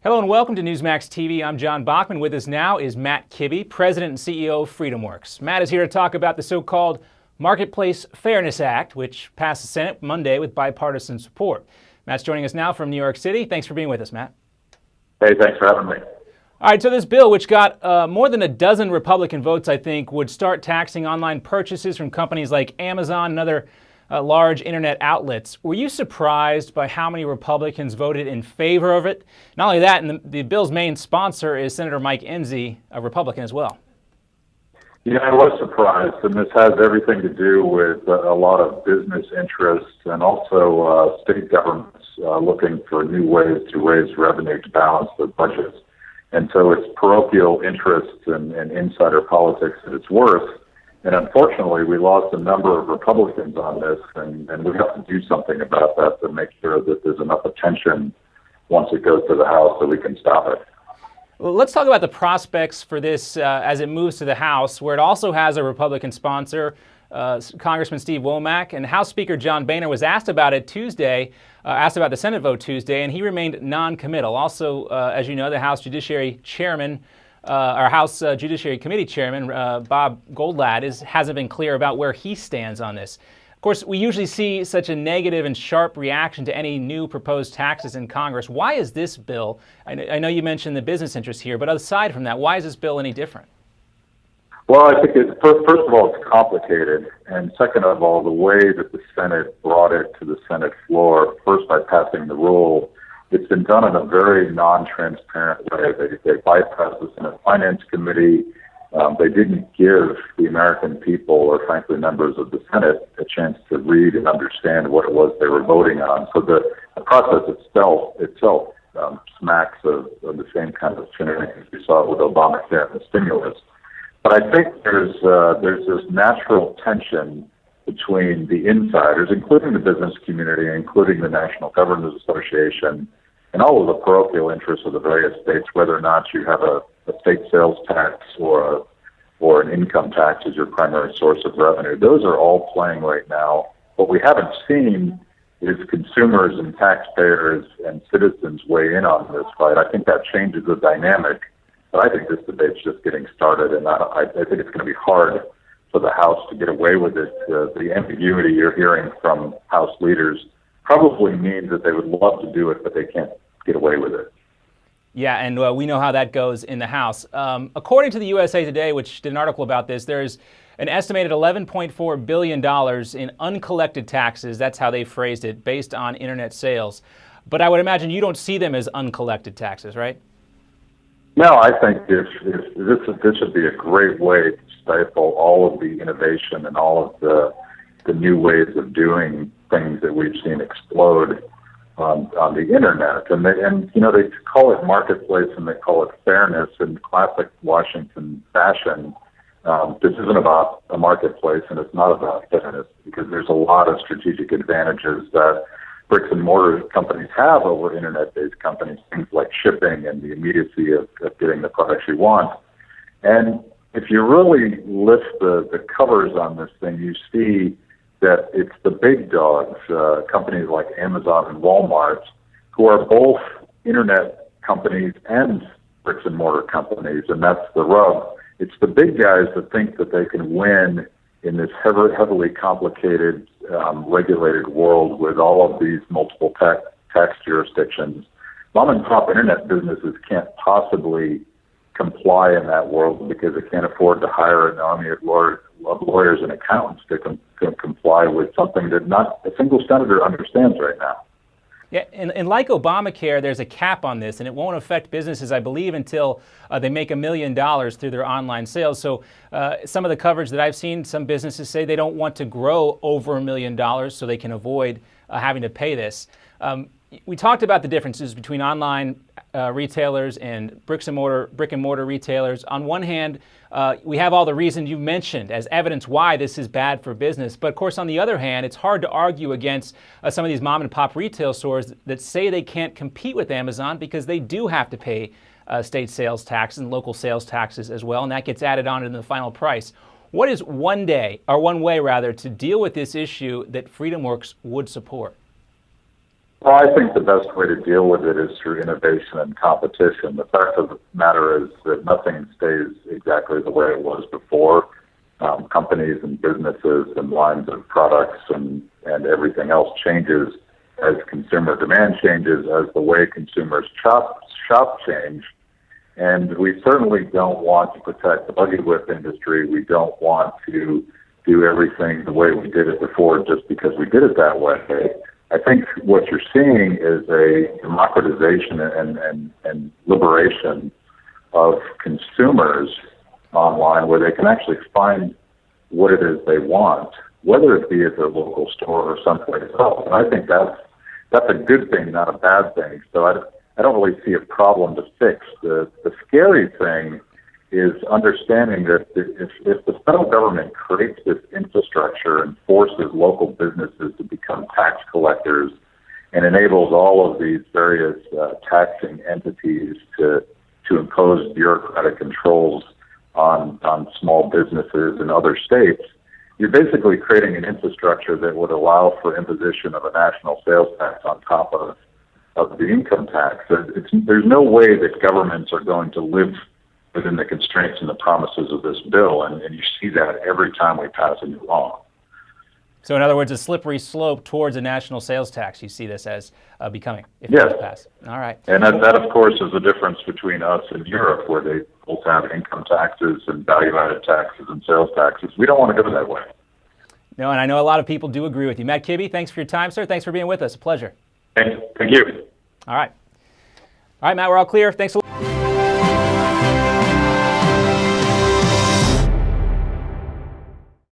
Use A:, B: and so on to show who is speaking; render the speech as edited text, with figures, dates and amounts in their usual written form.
A: Hello and welcome to Newsmax TV. I'm John Bachman. With us now is Matt KIbbe, President and CEO of FreedomWorks. Matt is here to talk about the so-called Marketplace Fairness Act, which passed the Senate Monday with bipartisan support. Matt's joining us now from New York City. Thanks for being with us, Matt.
B: Hey, thanks for having me.
A: All right, so this bill, which got more than a dozen Republican votes, I think, would start taxing online purchases from companies like Amazon and other large internet outlets. Were you surprised by how many Republicans voted in favor of it? Not only that, and the bill's main sponsor is Senator Mike Enzi, a Republican as well.
B: Yeah, I was surprised, and this has everything to do with a lot of business interests and also state governments looking for new ways to raise revenue to balance their budgets. And so it's parochial interests and insider politics at its worst. And unfortunately, we lost a number of Republicans on this, and we have to do something about that to make sure that there's enough attention once it goes to the House that we can stop it.
A: Well, let's talk about the prospects for this as it moves to the House, where it also has a Republican sponsor, Congressman Steve Womack, and House Speaker John Boehner was asked about it Tuesday, asked about the Senate vote Tuesday, and he remained non-committal. Also, as you know, the House Judiciary Chairman, our House Judiciary Committee Chairman, Bob Goldlatt, hasn't been clear about where he stands on this. Of course, we usually see such a negative and sharp reaction to any new proposed taxes in Congress. Why is this bill, I know you mentioned the business interests here, but aside from that, why is this bill any different?
B: Well, I think first of all, it's complicated, and second of all, the way that the Senate brought it to the Senate floor, first by passing the rule, it's been done in a very non-transparent way. They bypassed the Senate Finance Committee. They didn't give the American people, or frankly members of the Senate, a chance to read and understand what it was they were voting on. So the process itself smacks of the same kind of shenanigans we saw with Obamacare and the stimulus. But I think there's this natural tension between the insiders, including the business community, including the National Governors Association, and all of the parochial interests of the various states, whether or not you have a state sales tax or an income tax as your primary source of revenue. Those are all playing right now. What we haven't seen is consumers and taxpayers and citizens weigh in on this fight. I think that changes the dynamic, but I think this debate's just getting started, and I think it's going to be hard for the House to get away with it. The ambiguity you're hearing from House leaders probably means that they would love to do it, but they can't get away with it.
A: Yeah, and we know how that goes in the House. According to the USA Today, which did an article about this, there's an estimated $11.4 billion in uncollected taxes, that's how they phrased it, based on internet sales. But I would imagine you don't see them as uncollected taxes, right?
B: No, I think this would be a great way to stifle all of the innovation and all of the new ways of doing things that we've seen explode on the internet. And they call it marketplace and they call it fairness in classic Washington fashion. This isn't about a marketplace and it's not about fairness, because there's a lot of strategic advantages that bricks and mortar companies have over internet-based companies, things like shipping and the immediacy of getting the products you want. And if you really lift the covers on this thing, you see that it's the big dogs, companies like Amazon and Walmart, who are both internet companies and bricks and mortar companies, and that's the rub. It's the big guys that think that they can win in this heavily complicated, regulated world with all of these multiple tax jurisdictions. Mom and pop internet businesses can't possibly comply in that world because they can't afford to hire an army of lawyers and accountants to comply with something that not a single senator understands right now.
A: Yeah, and like Obamacare, there's a cap on this, and it won't affect businesses, I believe, until they make $1 million through their online sales. So some of the coverage that I've seen, some businesses say they don't want to grow over $1 million so they can avoid having to pay this. We talked about the differences between online retailers and brick and mortar retailers. On one hand, we have all the reasons you mentioned as evidence why this is bad for business. But of course, on the other hand, it's hard to argue against some of these mom and pop retail stores that say they can't compete with Amazon because they do have to pay state sales tax and local sales taxes as well, and that gets added on into the final price. What is one way to deal with this issue that FreedomWorks would support?
B: Well, I think the best way to deal with it is through innovation and competition. The fact of the matter is that nothing stays exactly the way it was before. Companies and businesses and lines of products and everything else changes as consumer demand changes, as the way consumers shop change. And we certainly don't want to protect the buggy whip industry. We don't want to do everything the way we did it before just because we did it that way. I think what you're seeing is a democratization and liberation of consumers online where they can actually find what it is they want, whether it be at their local store or someplace else. And I think that's a good thing, not a bad thing. So I don't really see a problem to fix. The scary thing is understanding that if the federal government creates this infrastructure and forces local businesses to become tax collectors and enables all of these various taxing entities to impose bureaucratic controls on small businesses in other states, you're basically creating an infrastructure that would allow for imposition of a national sales tax on top of the income tax. There's no way that governments are going to live within the constraints and the promises of this bill, and you see that every time we pass a new law.
A: So in other words, a slippery slope towards a national sales tax, you see this as becoming, if it
B: Yes.
A: does pass. All right.
B: And that, of course, is the difference between us and Europe, where they both have income taxes and value-added taxes and sales taxes. We don't want to go that way.
A: No, and I know a lot of people do agree with you. Matt KIbbe, thanks for your time, sir. Thanks for being with us. A pleasure.
B: Thank you.
A: All right. All right, Matt, we're all clear. Thanks a lot.